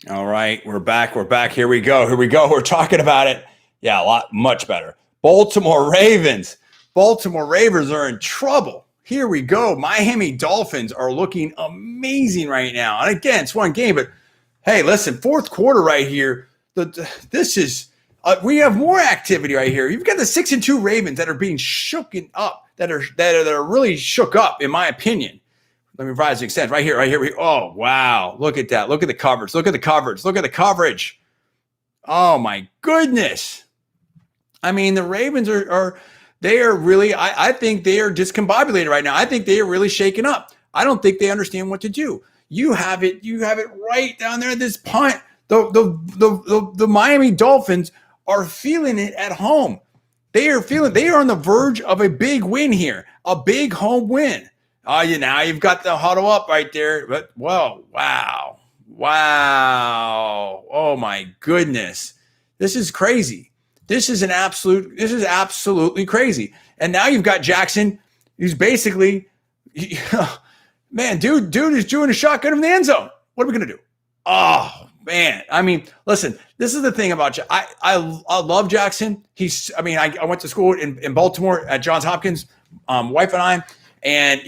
All right, we're back. We're back. Here we go. Here we go. We're talking about it. Yeah, much better. Baltimore Ravens. Baltimore Ravens are in trouble. Here we go. Miami Dolphins are looking amazing right now. And again, it's one game, but hey, listen, fourth quarter right here. This is we have more activity right here. You've got the 6-2 Ravens that are being shooken up, that are really shook up, in my opinion. Let me provide some extent right here, right here. Oh, wow. Look at that. Look at the coverage. Look at the coverage. Look at the coverage. Oh, my goodness. I mean, the Ravens they are really, I think they are discombobulated right now. I think they are really shaken up. I don't think they understand what to do. You have it right down there at this punt. The Miami Dolphins are feeling it at home. They are on the verge of a big win here, a big home win. Now you've got the huddle up right there. But whoa, wow. Oh my goodness. This is crazy. This is absolutely crazy. And now you've got Jackson, who's basically, man, dude is doing a shotgun in the end zone. What are we gonna do? Oh man. I mean, listen, this is the thing about I love Jackson. I went to school in Baltimore at Johns Hopkins, wife and I. And,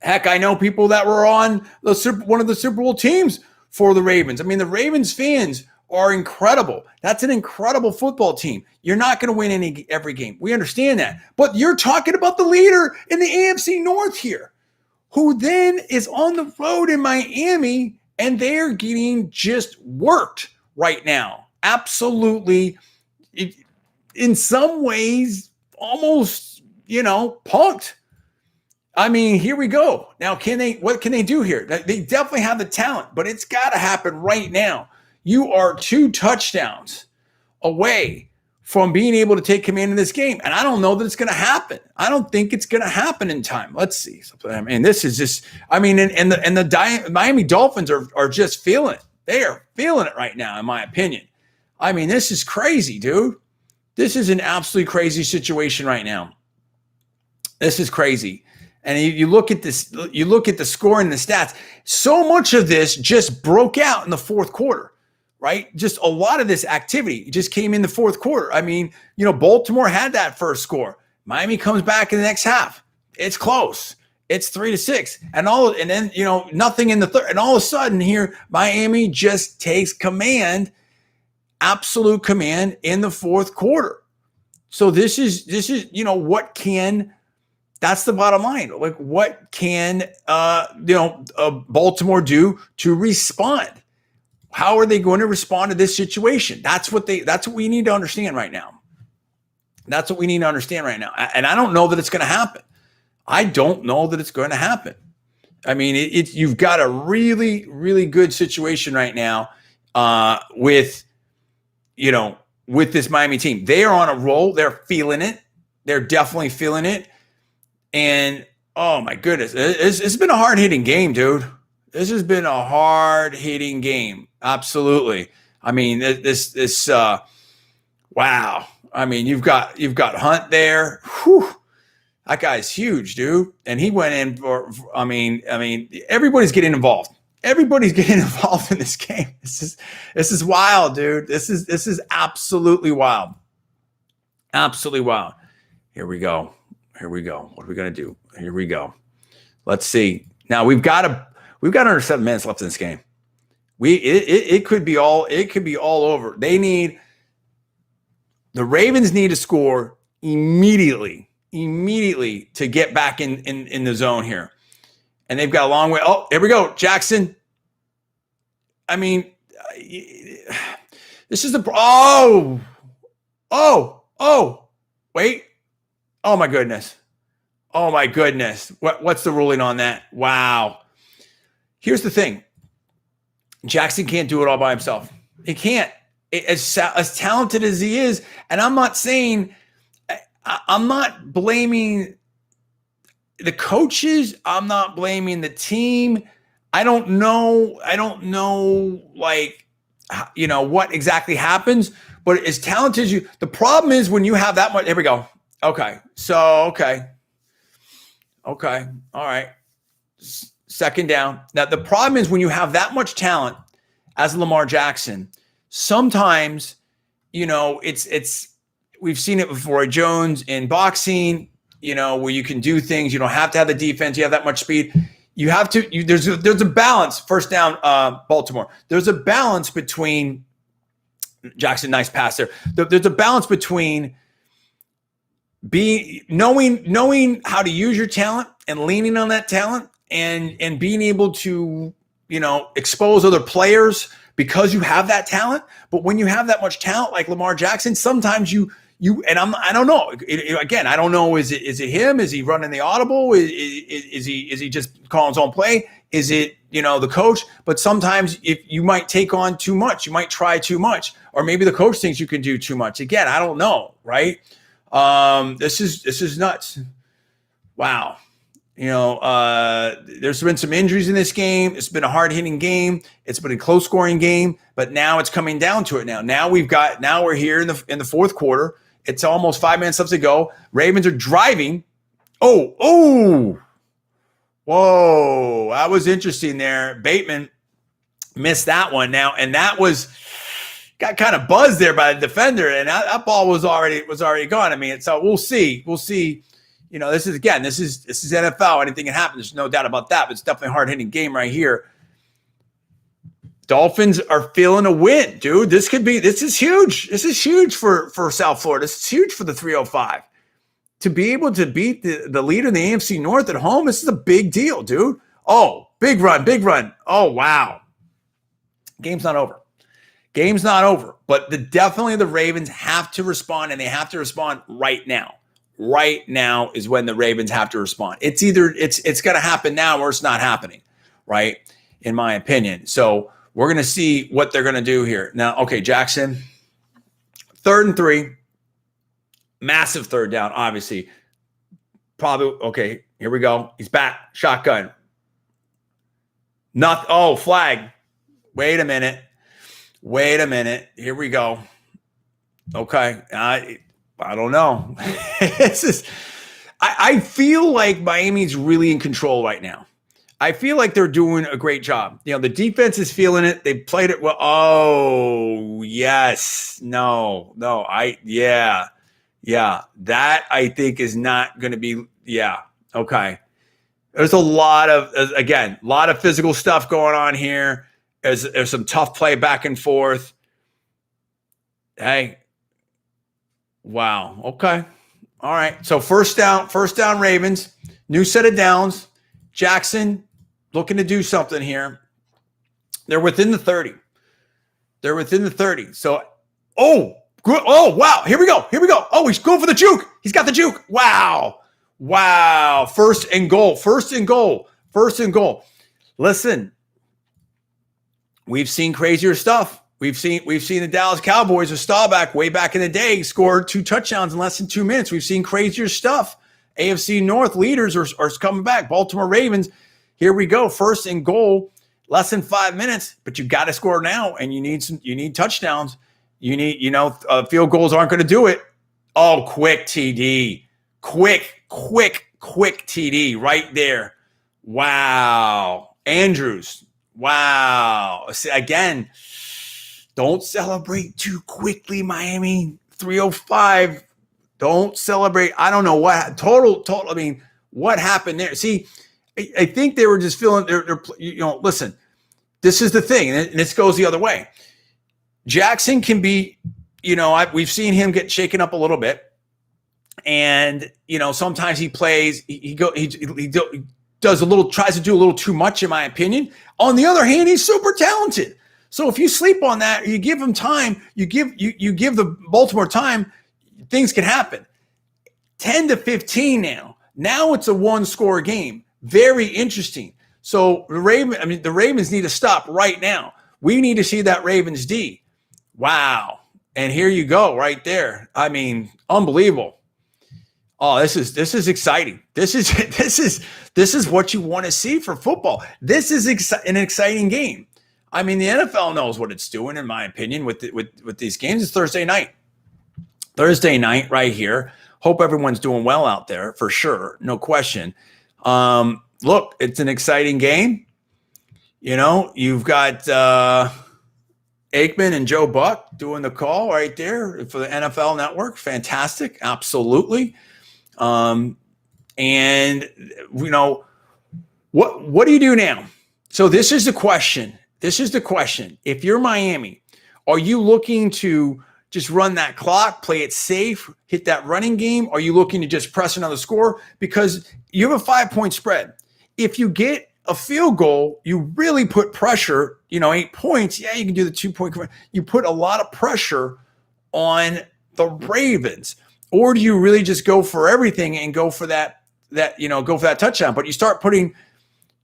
heck, I know people that were on one of the Super Bowl teams for the Ravens. I mean, the Ravens fans are incredible. That's an incredible football team. You're not going to win every game. We understand that. But you're talking about the leader in the AFC North here, who then is on the road in Miami, and they're getting just worked right now. Absolutely. In some ways, almost punked. I mean, here we go. Now, what can they do here? They definitely have the talent, but it's got to happen right now. You are 2 touchdowns away from being able to take command of this game. And I don't know that it's going to happen. I don't think it's going to happen in time. Let's see. I mean, this is just, and the Miami Dolphins are just feeling it. They are feeling it right now, in my opinion. I mean, this is crazy, dude. This is an absolutely crazy situation right now. This is crazy. And you look at this, you look at the score and the stats. So much of this just broke out in the fourth quarter, right? Just a lot of this activity just came in the fourth quarter. I mean, Baltimore had that first score. Miami comes back in the next half. It's close. It's 3-6. And then, nothing in the third. And all of a sudden here, Miami just takes command, absolute command in the fourth quarter. So this is, that's the bottom line. Like, what can Baltimore do to respond? How are they going to respond to this situation? That's what we need to understand right now. That's what we need to understand right now. And I don't know that it's going to happen. I don't know that it's going to happen. I mean, you've got a really, really good situation right now with this Miami team. They are on a roll. They're feeling it. They're definitely feeling it. And, oh, my goodness, it's been a hard-hitting game, dude. This has been a hard-hitting game. Absolutely. I mean, wow. I mean, you've got Hunt there. Whew. That guy's huge, dude. And he went in for everybody's getting involved. Everybody's getting involved in this game. This is wild, dude. This is absolutely wild. Absolutely wild. Here we go. What are we going to do? Here we go. Let's see. Now we've got under 7 minutes left in this game. It could be all over. The Ravens need to score immediately to get back in the zone here. And they've got a long way. Oh, here we go. Jackson. I mean, this is wait. Oh my goodness. What's the ruling on that? Wow. Here's the thing. Jackson can't do it all by himself. He can't. As talented as he is, and I'm not blaming the coaches. I'm not blaming the team. I don't know what exactly happens, but as talented as you, the problem is when you have that much, here we go. Okay. All right. second down. Now, the problem is when you have that much talent as Lamar Jackson, sometimes, it's we've seen it before. Jones in boxing, where you can do things. You don't have to have the defense. You have that much speed. You have to. There's a balance. First down, Baltimore. There's a balance between Jackson. Nice pass there. There's a balance between knowing how to use your talent and leaning on that talent and being able to expose other players because you have that talent. But when you have that much talent like Lamar Jackson, sometimes you I don't know. Again, I don't know. Is it him? Is he running the audible? Is he just calling his own play? Is it the coach? But sometimes if you might take on too much, you might try too much, or maybe the coach thinks you can do too much. Again, I don't know. Right? This is nuts. Wow. There's been some injuries in this game. It's been a hard-hitting game. It's been a close-scoring game, but now it's coming down to it. Now we're here in the fourth quarter. It's almost 5 minutes left to go. Ravens are driving. Whoa, that was interesting there. Bateman missed that one now, and that got kind of buzzed there by the defender, and that ball was already gone. I mean, so we'll see. This is NFL. Anything can happen. There's no doubt about that. But it's definitely a hard-hitting game right here. Dolphins are feeling a win, dude. This is huge. This is huge for South Florida. This is huge for the 305. To be able to beat the leader in the AFC North at home, this is a big deal, dude. Oh, big run. Oh, wow. Game's not over. But definitely the Ravens have to respond, and they have to respond right now. Right now is when the Ravens have to respond. It's either it's going to happen now or it's not happening, right? In my opinion. So we're going to see what they're going to do here. Now, okay, Jackson, 3rd and 3, massive third down, obviously. Probably, okay, here we go. He's back, shotgun. Flag. Wait a minute. Here we go. Okay, I don't know. I feel like Miami's really in control right now. I feel like they're doing a great job. The defense is feeling it. They played it well. Oh, yes. No. Yeah. That I think is not going to be. Yeah. Okay. There's a lot of physical stuff going on here. There's some tough play back and forth. Hey. Wow. Okay. All right. So first down Ravens, new set of downs. Jackson looking to do something here. They're within the 30. So, good. Oh, wow. Here we go. Oh, he's going for the juke. He's got the juke. Wow. First and goal. Listen, we've seen crazier stuff. We've seen the Dallas Cowboys with Staubach way back in the day scored 2 touchdowns in less than 2 minutes. We've seen crazier stuff. AFC North leaders are coming back. Baltimore Ravens, here we go. First and goal, less than 5 minutes, but you got to score now, and you need touchdowns. You need, field goals aren't going to do it. Oh, quick TD. Quick TD right there. Wow. Andrews. Wow. Again, don't celebrate too quickly, Miami. 305. Don't celebrate. I don't know what total. I mean, what happened there? See, I think they were just feeling. Listen. This is the thing, and this goes the other way. Jackson can be, we've seen him get shaken up a little bit, and sometimes he plays. He does tries to do a little too much, in my opinion. On the other hand, he's super talented. So if you sleep on that, you give him time, you give the Baltimore time, things can happen. 10-15 now. Now it's a 1-score game. Very interesting. So the Ravens need to stop right now. We need to see that Ravens D. Wow. And here you go right there. I mean, unbelievable. Oh, this is exciting. This is what you want to see for football. This is an exciting game. I mean, the NFL knows what it's doing, in my opinion, with these games. It's Thursday night right here. Hope everyone's doing well out there, for sure, no question. look, it's an exciting game. You've got Aikman and Joe Buck doing the call right there for the NFL Network. Fantastic. Absolutely. And what do you do now? So this is the question. If you're Miami, are you looking to just run that clock, play it safe, hit that running game? Are you looking to just press another score? Because you have a 5-point spread. If you get a field goal, you really put pressure, 8 points. Yeah, you can do the 2-point. You put a lot of pressure on the Ravens. Or do you really just go for everything and go for that touchdown? But you start putting,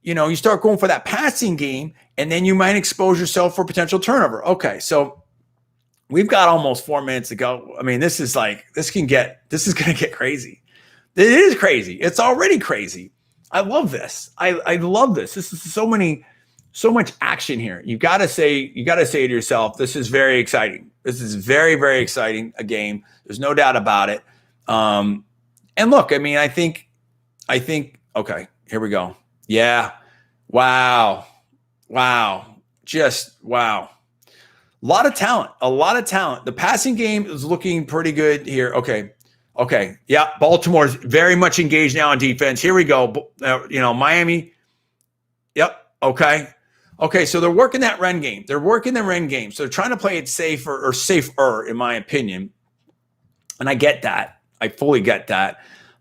you start going for that passing game, and then you might expose yourself for potential turnover. Okay, so we've got almost 4 minutes to go. I mean, this is going to get crazy. It is crazy. It's already crazy. I love this. I love this. This is so much action here. You got to say to yourself, this is very exciting. This is very, very exciting, a game. There's no doubt about it. And look, I mean, I think, okay, here we go. Yeah. Wow. Just wow. A lot of talent. The passing game is looking pretty good here. Okay. Yeah. Baltimore's very much engaged now on defense. Here we go. Miami. Yep. Okay. So they're working that run game. So they're trying to play it safer, in my opinion. And I get that. I fully get that.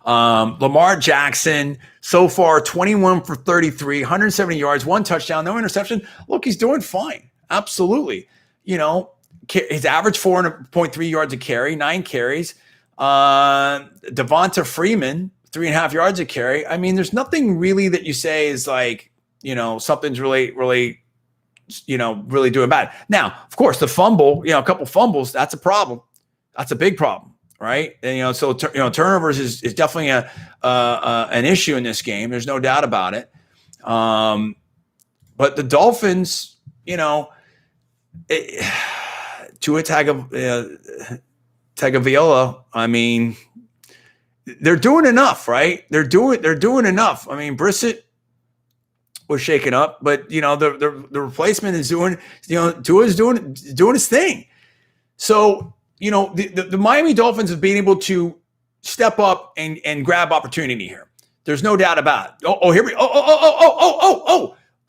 Lamar Jackson, so far, 21 for 33, 170 yards, 1 touchdown, no interception. Look, he's doing fine. Absolutely. His average 4.3 yards a carry, 9 carries. Devonta Freeman, 3.5 yards a carry. I mean, there's nothing really that you say is like, something's really, really, really doing bad. Now, of course, the fumble, a couple fumbles, that's a problem. That's a big problem, right? And, so turnovers is definitely an issue in this game. There's no doubt about it. But the Dolphins, Tua Tagovailoa, I mean, they're doing enough, right? They're doing enough. I mean, Brissett was shaken up, but the replacement is doing, Tua's doing his thing. So, the Miami Dolphins have been able to step up and grab opportunity here. There's no doubt about it. Here we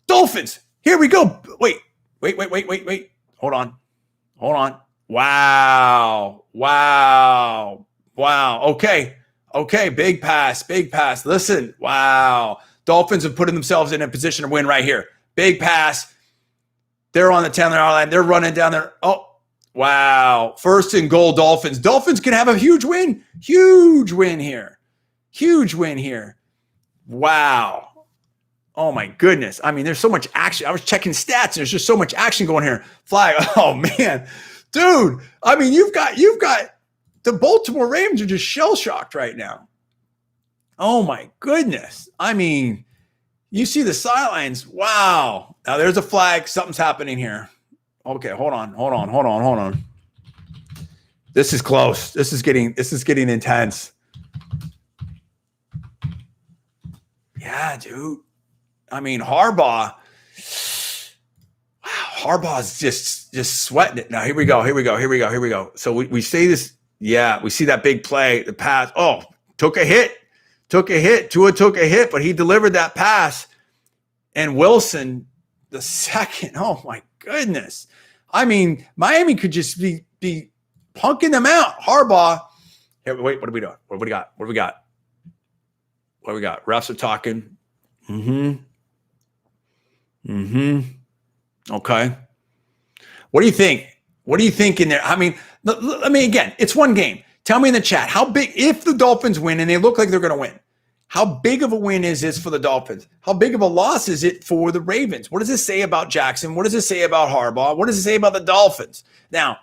Dolphins. Here we go. Wait. Hold on. Wow. Okay. Big pass. Listen. Wow. Dolphins have put themselves in a position to win right here. Big pass. They're on the 10-yard line. They're running down there. Oh, wow. 1st and goal, Dolphins. Dolphins can have a huge win. Huge win here. Wow. Oh, my goodness. I mean, there's so much action. I was checking stats, and there's just so much action going here. Flag. Oh, man. Dude, I mean, you've got the Baltimore Ravens are just shell-shocked right now. Oh, my goodness. I mean, you see the sidelines. Wow. Now, there's a flag. Something's happening here. Okay, hold on. This is close. This is getting intense. Yeah, dude. I mean, Harbaugh's just sweating it. Now, here we go. So we see this. Yeah, we see that big play, the pass. Oh, took a hit. Tua took a hit, but he delivered that pass. And Wilson, the second. Oh, my goodness. I mean, Miami could just be punking them out. Harbaugh. Here, wait, what are we doing? What do we got? Refs are talking. Okay. What do you think? In there? I mean, again, it's one game. Tell me in the chat, how big, if the Dolphins win and they look like they're going to win, how big of a win is this for the Dolphins? How big of a loss is it for the Ravens? What does this say about Jackson? What does it say about Harbaugh? What does it say about the Dolphins? Now,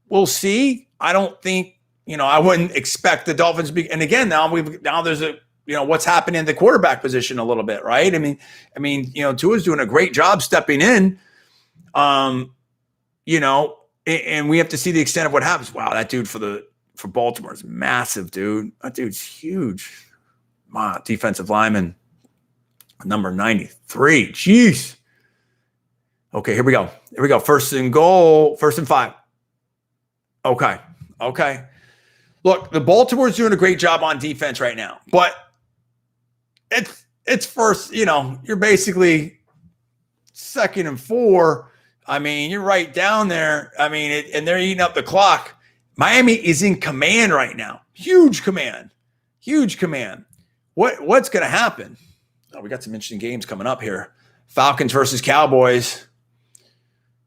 we'll see. I don't think, I wouldn't expect the Dolphins to be, and again, now there's a, what's happening in the quarterback position a little bit, right? I mean, Tua's doing a great job stepping in, and we have to see the extent of what happens. Wow, that dude for Baltimore is massive, dude. That dude's huge. Defensive lineman. Number 93. Jeez. Okay, here we go. Here we go. First and goal. First and 5. Okay. Okay. Look, the Baltimore's doing a great job on defense right now, but it's first, you're basically 2nd and 4. I mean, you're right down there. I mean, and they're eating up the clock. Miami is in command right now. Huge command. Huge command. What's going to happen? Oh, we got some interesting games coming up here. Falcons versus Cowboys.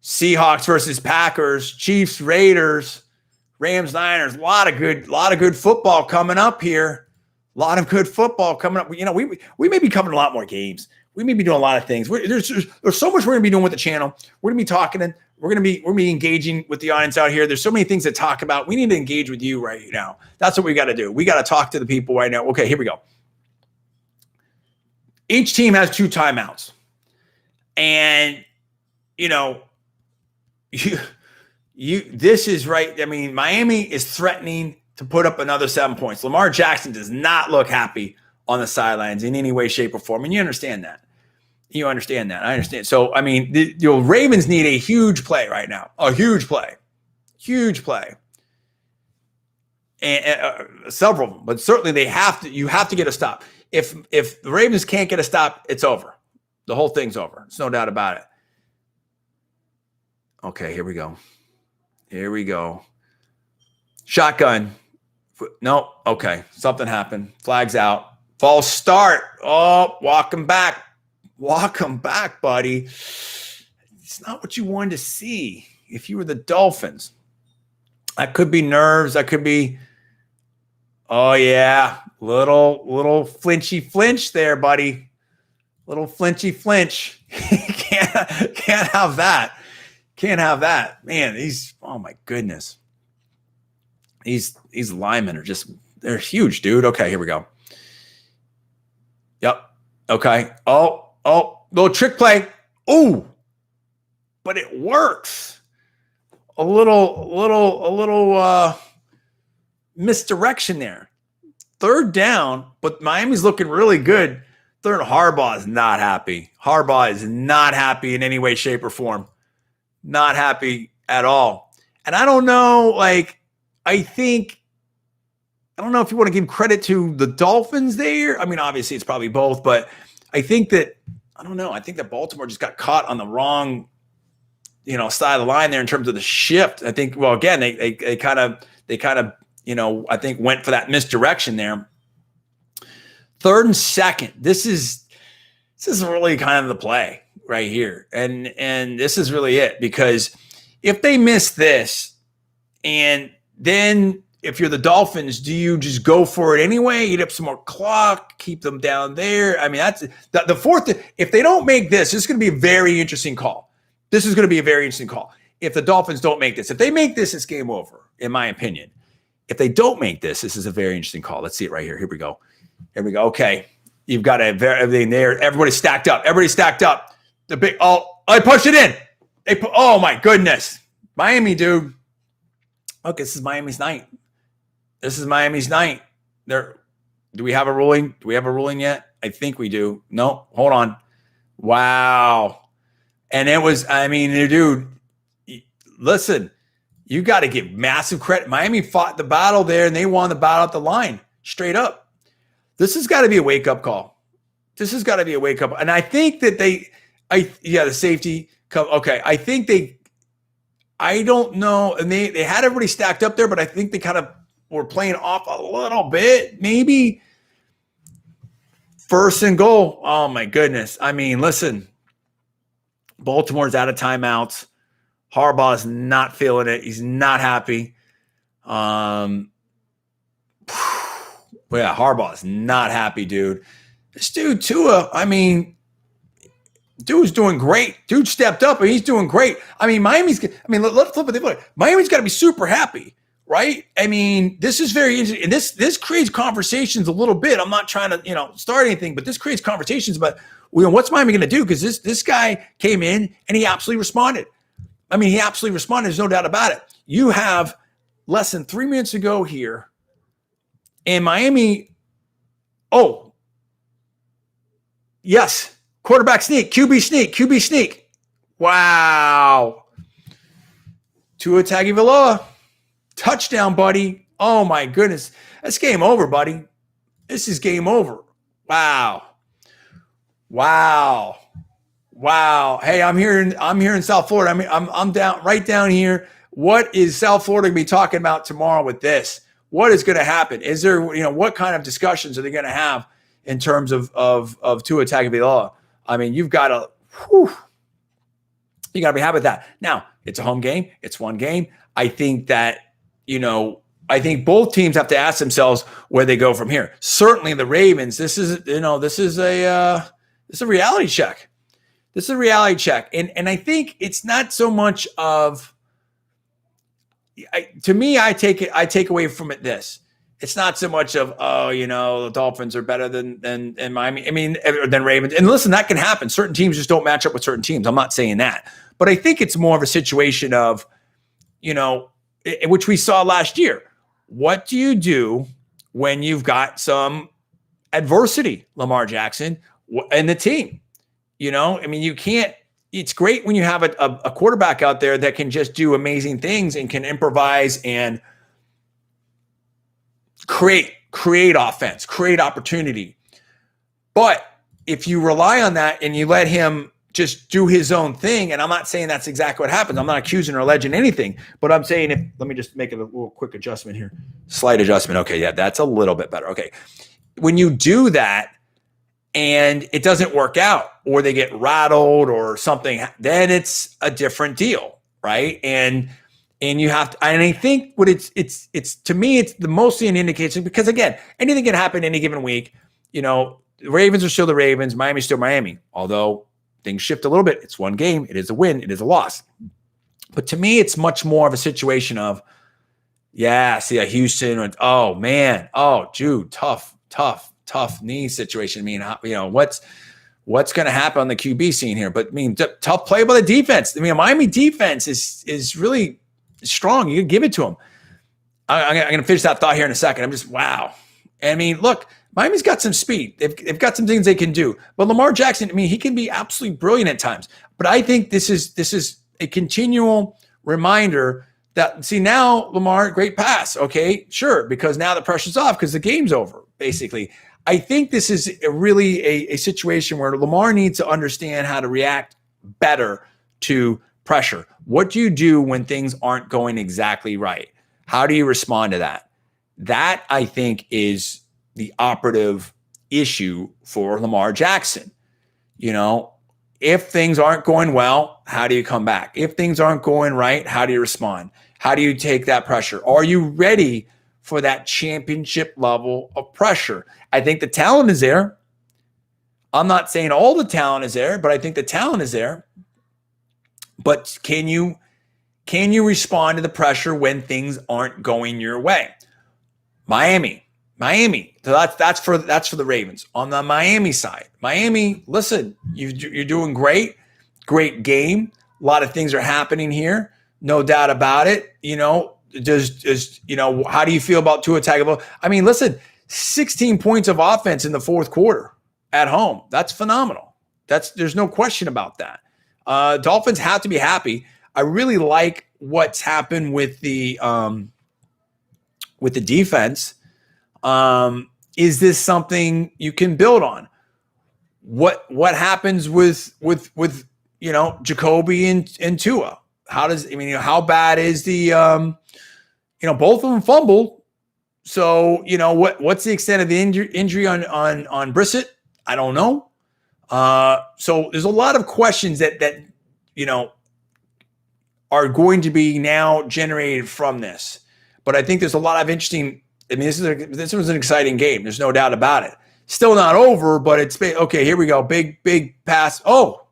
Seahawks versus Packers. Chiefs, Raiders. Rams, Niners. A lot of good football coming up here. A lot of good football coming up. We may be covering a lot more games. We may be doing a lot of things. There's so much we're going to be doing with the channel. We're going to be talking, and we're going to be engaging with the audience out here. There's so many things to talk about. We need to engage with you right now. That's what we got to do. We got to talk to the people right now. Okay, here we go. Each team has 2 timeouts, and this is right. I mean, Miami is threatening to put up another 7 points. Lamar Jackson does not look happy on the sidelines in any way, shape, or form. And you understand that. You understand that. I understand. So, I mean, the Ravens need a huge play right now. A huge play. Huge play. And several of them. But certainly you have to get a stop. If the Ravens can't get a stop, it's over. The whole thing's over. There's no doubt about it. Okay, here we go. Here we go. Shotgun. No, okay. Something happened. Flag's out. False start. Oh, walk him back. Walk him back, buddy. It's not what you wanted to see if you were the Dolphins. That could be nerves. That could be, oh, yeah. Little flinchy flinch there, buddy. Little flinchy flinch. Can't have that. Can't have that. Man, oh my goodness. These linemen are they're huge, dude. Okay, here we go. Yep. Okay. Oh, little trick play. Ooh. But it works. A little misdirection there. 3rd down, but Miami's looking really good. Third, Harbaugh is not happy. Harbaugh is not happy in any way, shape, or form. Not happy at all. And I don't know, I don't know if you want to give credit to the Dolphins there. I mean, obviously it's probably both, but I think that Baltimore just got caught on the wrong, side of the line there in terms of the shift. I think, well, again, they kind of, I think went for that misdirection there. 3rd and 2nd. This is really kind of the play right here. And this is really it, because if they miss this, and then if you're the Dolphins, do you just go for it anyway? Eat up some more clock, keep them down there. I mean, that's the 4th. If they don't make this is going to be a very interesting call. This is going to be a very interesting call. If the Dolphins don't make this, if they make this, it's game over, in my opinion. If they don't make this is a very interesting call. Let's see it right here. Here we go. Here we go. Okay. You've got everything there. Everybody's stacked up. I pushed it in. Oh my goodness. Miami, dude. Okay, this is Miami's night. Do we have a ruling? Do we have a ruling yet? I think we do. No, hold on. Wow. And it was, dude, listen, you got to give massive credit. Miami fought the battle there, and they won the battle at the line, straight up. This has got to be a wake-up call. And I think that the safety. Okay, I don't know. And they had everybody stacked up there, but I think they kind of were playing off a little bit, maybe. 1st and goal. Oh, my goodness. I mean, listen, Baltimore's out of timeouts. Harbaugh's not feeling it. He's not happy. Harbaugh's not happy, dude. This dude, Tua, dude's doing great. Dude stepped up, and he's doing great. Let's flip it. Miami's got to be super happy, right? This is very interesting. And this creates conversations a little bit. I'm not trying to, start anything, but this creates conversations about, what's Miami going to do? Because this guy came in, and he absolutely responded. There's no doubt about it. You have less than 3 minutes to go here, and Miami, Yes. Quarterback sneak, QB sneak. Wow. Tua Tagovailoa. Touchdown, buddy. Oh, my goodness. That's game over, buddy. This is game over. Wow. Wow. Wow. Hey, I'm here in South Florida. I'm down right down here. What is South Florida going to be talking about tomorrow with this? What is going to happen? Is there, what kind of discussions are they going to have in terms of Tua Tagovailoa? I mean, you got to be happy with that. Now, it's a home game. It's one game. I think that, I think both teams have to ask themselves where they go from here. Certainly the Ravens, this is a reality check. This is a reality check. And I think it's not so much of, to me, I take away from it this. It's not so much of, the Dolphins are better than Miami. I mean, than Ravens. And listen, that can happen. Certain teams just don't match up with certain teams. I'm not saying that. But I think it's more of a situation of, which we saw last year. What do you do when you've got some adversity, Lamar Jackson, and the team? You can't. It's great when you have a quarterback out there that can just do amazing things and can improvise and create offense, create opportunity. But if you rely on that and you let him just do his own thing, and I'm not saying that's exactly what happens. I'm not accusing or alleging anything, but I'm saying let me just make a little quick adjustment here. Slight adjustment. Okay, yeah, that's a little bit better. Okay. When you do that and it doesn't work out or they get rattled or something, then it's a different deal, right? And you have to, and I think what it's to me, it's the mostly an indication because again, anything can happen any given week. The Ravens are still the Ravens, Miami's still Miami, although things shift a little bit. It's one game. It is a win. It is a loss. But to me, it's much more of a situation of, Houston. Oh, man. Oh, Jude, tough knee situation. I mean, what's going to happen on the QB scene here? But I mean, tough play by the defense. I mean, Miami defense is really strong. You can give it to them. I'm going to finish that thought here in a second. I'm just, wow. I mean, look, Miami's got some speed. They've got some things they can do. But Lamar Jackson, I mean, he can be absolutely brilliant at times. But I think this is a continual reminder that, see, now Lamar, great pass. Okay, sure, because now the pressure's off because the game's over, basically. I think this is really a situation where Lamar needs to understand how to react better to pressure. What do you do when things aren't going exactly right? How do you respond to that? That, I think, is the operative issue for Lamar Jackson. If things aren't going well, how do you come back? If things aren't going right, how do you respond? How do you take that pressure? Are you ready for that championship level of pressure? I think the talent is there. I'm not saying all the talent is there, but I think the talent is there. But can you respond to the pressure when things aren't going your way? Miami. So that's for the Ravens. On the Miami side, Miami, listen, you're doing great game. A lot of things are happening here, no doubt about it. How do you feel about Tua Tagovailoa? I mean, listen, 16 points of offense in the fourth quarter at home. That's phenomenal. There's no question about that. Dolphins have to be happy. I really like what's happened with the defense. Is this something you can build on? What happens with Jacoby and Tua? How bad is the both of them fumbled. So, what's the extent of the injury on Brissett? I don't know. So there's a lot of questions that are going to be now generated from this. But I think there's a lot of interesting. I mean, this was an exciting game. There's no doubt about it. Still not over, but it's okay. Here we go. Big pass. Oh,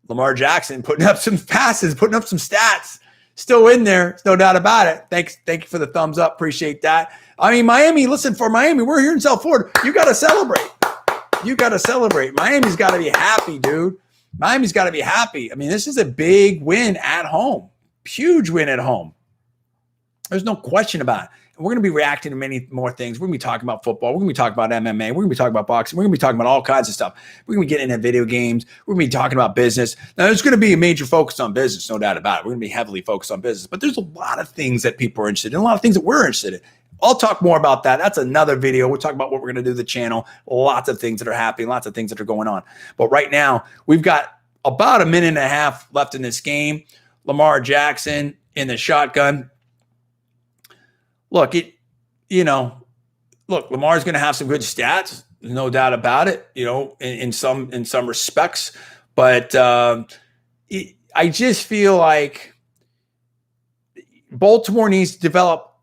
Lamar Jackson putting up some passes, putting up some stats. Still in there. There's no doubt about it. Thank you for the thumbs up. Appreciate that. I mean, Miami. Listen, for Miami, we're here in South Florida. You got to celebrate. Miami's got to be happy, dude. Miami's got to be happy. I mean, this is a big win at home. Huge win at home. There's no question about it. we're going to be reacting to many more things. We're going to be talking about football. We're going to be talking about MMA. We're going to be talking about boxing. We're going to be talking about all kinds of stuff. We're going to be getting into video games. We're going to be talking about business. Now, there's going to be a major focus on business, no doubt about it. We're going to be heavily focused on business. But there's a lot of things that people are interested in, a lot of things that we're interested in. I'll talk more about that. That's another video. We'll talk about what we're going to do to the channel. Lots of things that are happening, lots of things that are going on. But right now, we've got about a minute and a half left in this game. Lamar Jackson in the shotgun. Look, Lamar's going to have some good stats. There's no doubt about it, in some respects. But I just feel like Baltimore needs to develop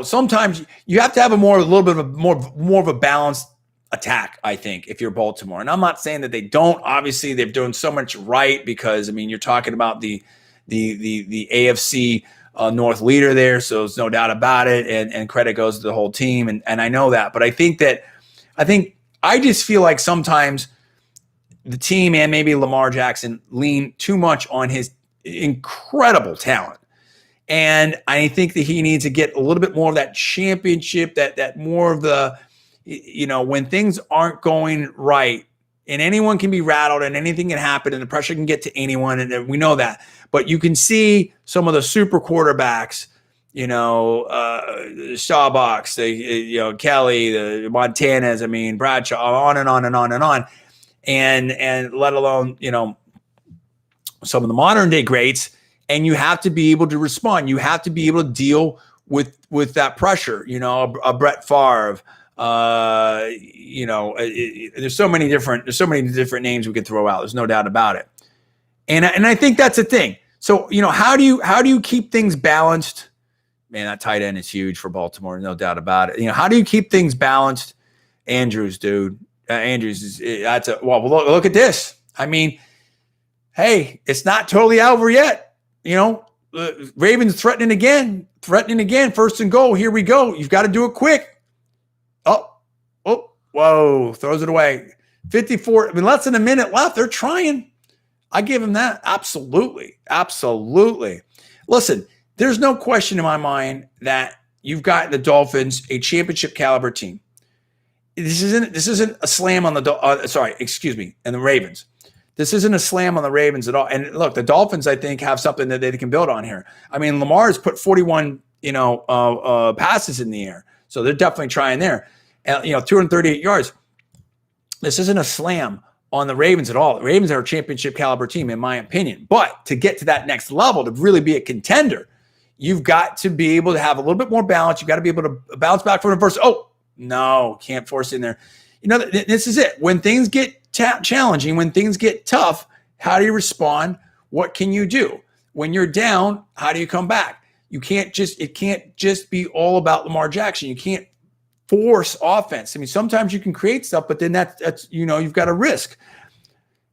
sometimes you have to have a little bit of a more of a balanced attack, I think, if you're Baltimore. And I'm not saying that they don't. Obviously, they've done so much right because, you're talking about the AFC North leader there, so there's no doubt about it, and credit goes to the whole team, and I know that. But I just feel like sometimes the team and maybe Lamar Jackson lean too much on his incredible talent. And I think that he needs to get a little bit more of that championship, that more of the, when things aren't going right, and anyone can be rattled and anything can happen and the pressure can get to anyone. And we know that. But you can see some of the super quarterbacks, Staubachs, Kelly, the Montanas, Bradshaw, on and on and on and on. And let alone, some of the modern day greats. And you have to be able to respond. You have to be able to deal with that pressure. A Brett Favre. There's so many different names we could throw out. There's no doubt about it. And I think that's the thing. So how do you keep things balanced? Man, that tight end is huge for Baltimore. No doubt about it. How do you keep things balanced? Andrews, dude. Andrews look at this. Hey, it's not totally over yet. Ravens threatening again, first and goal. Here we go. You've got to do it quick. Whoa, throws it away. 54, less than a minute left. They're trying. I give them that. Absolutely. Listen, there's no question in my mind that you've got the Dolphins, a championship caliber team. This isn't a slam on and the Ravens. This isn't a slam on the Ravens at all. And look, the Dolphins, I think, have something that they can build on here. Lamar's put 41, passes in the air. So they're definitely trying there. 238 yards. This isn't a slam on the Ravens at all. The Ravens are a championship caliber team, in my opinion. But to get to that next level, to really be a contender, you've got to be able to have a little bit more balance. You've got to be able to bounce back from the first. Oh, no, can't force it in there. This is it. When things get challenging, when things get tough, how do you respond? What can you do? When you're down, how do you come back? It can't just be all about Lamar Jackson. You can't force offense. Sometimes you can create stuff, but then that's you've got a risk.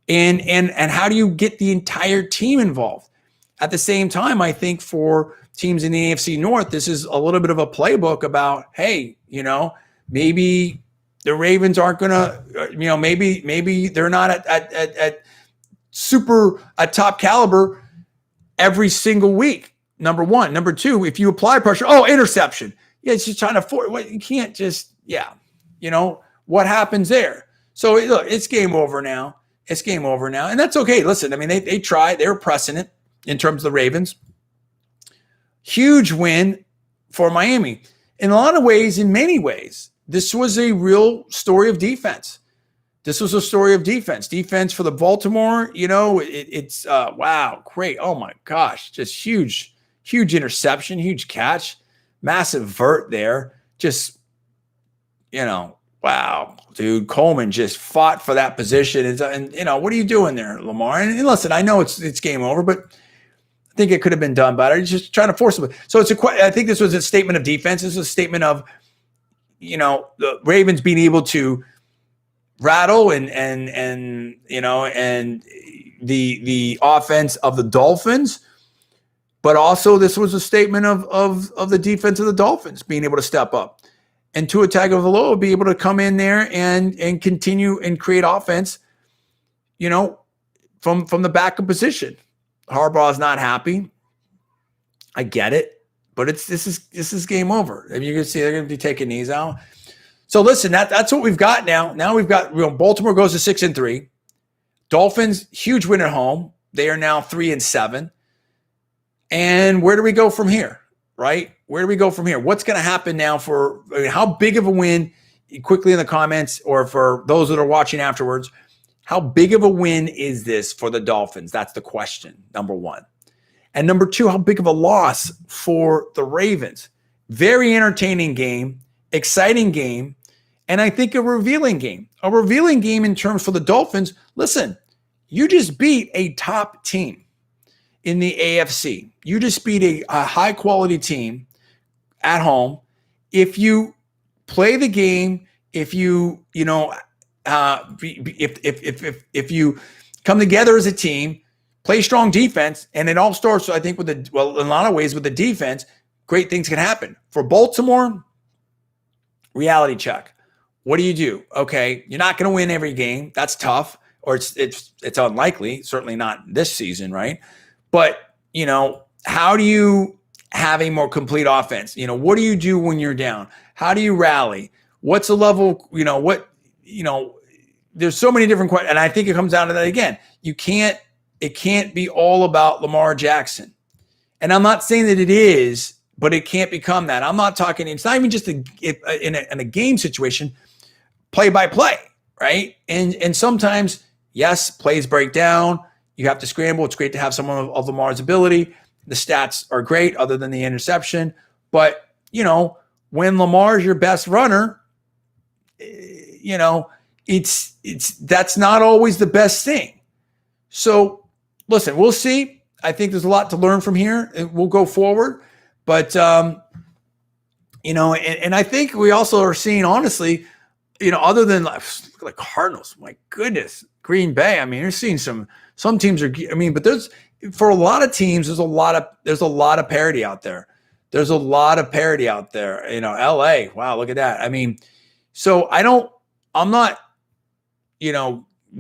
And how do you get the entire team involved? At the same time, I think for teams in the AFC North, this is a little bit of a playbook about, hey, maybe the Ravens aren't going to, maybe they're not at top caliber every single week. Number one. Number two, if you apply pressure, interception. Yeah, it's just trying to force. You can't just, what happens there? So look, it's game over now. And that's okay. Listen, they tried. They were pressing it in terms of the Ravens. Huge win for Miami. In many ways, this was a real story of defense. Defense for the Baltimore, it's wow, great. Oh my gosh, just huge interception, huge catch, massive vert there. Just, wow, dude, Coleman just fought for that position. And what are you doing there, Lamar? And listen, I know it's game over, but I think it could have been done better. He's just trying to force it. So I think this was a statement of defense. This was a statement of, the Ravens being able to rattle and the offense of the Dolphins, but also this was a statement of the defense of the Dolphins being able to step up. And Tua Tagovailoa be able to come in there and continue and create offense, from the backup position. Harbaugh's not happy. I get it. but this is game over. I mean, you can see they're going to be taking knees out. So listen, that's what we've got now. Now we've got Baltimore goes to 6-3. Dolphins, huge win at home. They are now 3-7. And where do we go from here? Right? Where do we go from here? What's going to happen now how big of a win? Quickly in the comments, or for those that are watching afterwards, how big of a win is this for the Dolphins? That's the question, number one. And number two, how big of a loss for the Ravens? Very entertaining game, exciting game, and I think a revealing game. A revealing game in terms for the Dolphins. Listen, you just beat a top team in the AFC. You just beat a high-quality team at home. If you play the game, if you if you come together as a team, play strong defense, and it all starts, I think, in a lot of ways with the defense, great things can happen. For Baltimore, reality check. What do you do? Okay, you're not going to win every game. That's tough, or it's unlikely. Certainly not this season, right? But how do you have a more complete offense? What do you do when you're down? How do you rally? What's the level? There's so many different questions, and I think it comes down to that again. It can't be all about Lamar Jackson. And I'm not saying that it is, but it can't become that. I'm not talking, it's not even just in a game situation, play by play, right? And sometimes, yes, plays break down. You have to scramble. It's great to have someone of Lamar's ability. The stats are great other than the interception. But, when Lamar's your best runner, that's not always the best thing. So listen, we'll see. I think there's a lot to learn from here. We'll go forward. But, and I think we also are seeing, honestly, other than look at the Cardinals, my goodness, Green Bay. I mean, you're seeing some teams but for a lot of teams, there's a lot of parity out there. There's a lot of parity out there. LA, wow, look at that. I mean, so I'm not,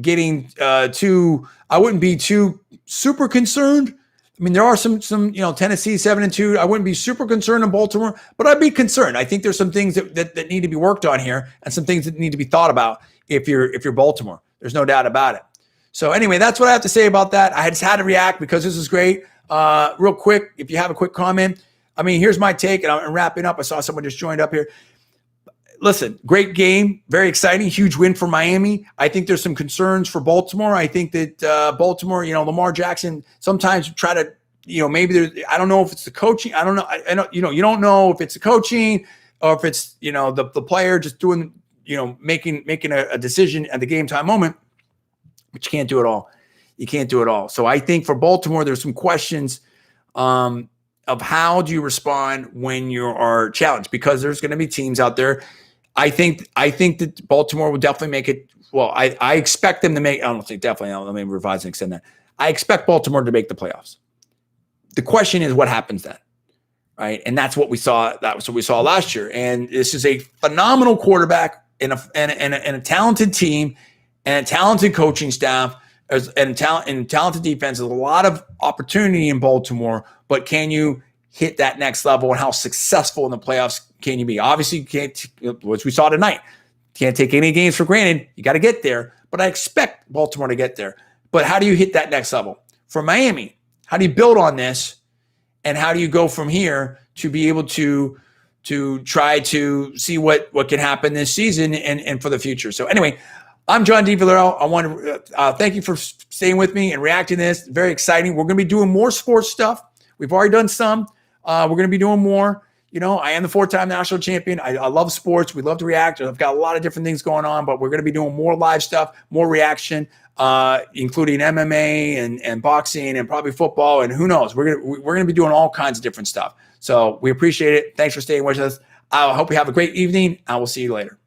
getting I wouldn't be too super concerned. I mean, there are some Tennessee 7-2. I wouldn't be super concerned in Baltimore, but I'd be concerned. I think there's some things that need to be worked on here, and some things that need to be thought about if you're Baltimore. There's no doubt about it. So anyway, that's what I have to say about that. I just had to react because this is great. Real quick, if you have a quick comment, I mean, here's my take, and I'm wrapping up. I saw someone just joined up here. Listen, great game, very exciting, huge win for Miami. I think there's some concerns for Baltimore. I think that Baltimore, Lamar Jackson sometimes try to, maybe I don't know if it's the coaching. I don't know. I know, you don't know if it's the coaching or if it's, the player just doing, making a decision at the game time moment, but you can't do it all. You can't do it all. So I think for Baltimore, there's some questions of how do you respond when you are challenged, because there's going to be teams out there. I think that Baltimore will definitely make it. Well, I expect them to make. I don't think definitely. Let me revise and extend that. I expect Baltimore to make the playoffs. The question is what happens then, right? And that's what we saw. That was what we saw last year. And this is a phenomenal quarterback and a talented team and a talented coaching staff and talented defense. There's a lot of opportunity in Baltimore, but can you hit that next level, and how successful in the playoffs can you be? Obviously, you can't, which we saw tonight, can't take any games for granted. You got to get there, but I expect Baltimore to get there. But how do you hit that next level? For Miami, how do you build on this, and how do you go from here to be able to try to see what can happen this season and for the future? So anyway, I'm John D. Villarreal. I want to thank you for staying with me and reacting to this. Very exciting. We're going to be doing more sports stuff. We've already done some. We're going to be doing more. I am the 4-time national champion. I love sports. We love to react. I've got a lot of different things going on, but we're going to be doing more live stuff, more reaction, including MMA and boxing and probably football, and who knows. We're going to be doing all kinds of different stuff. So we appreciate it. Thanks for staying with us. I hope you have a great evening. I will see you later.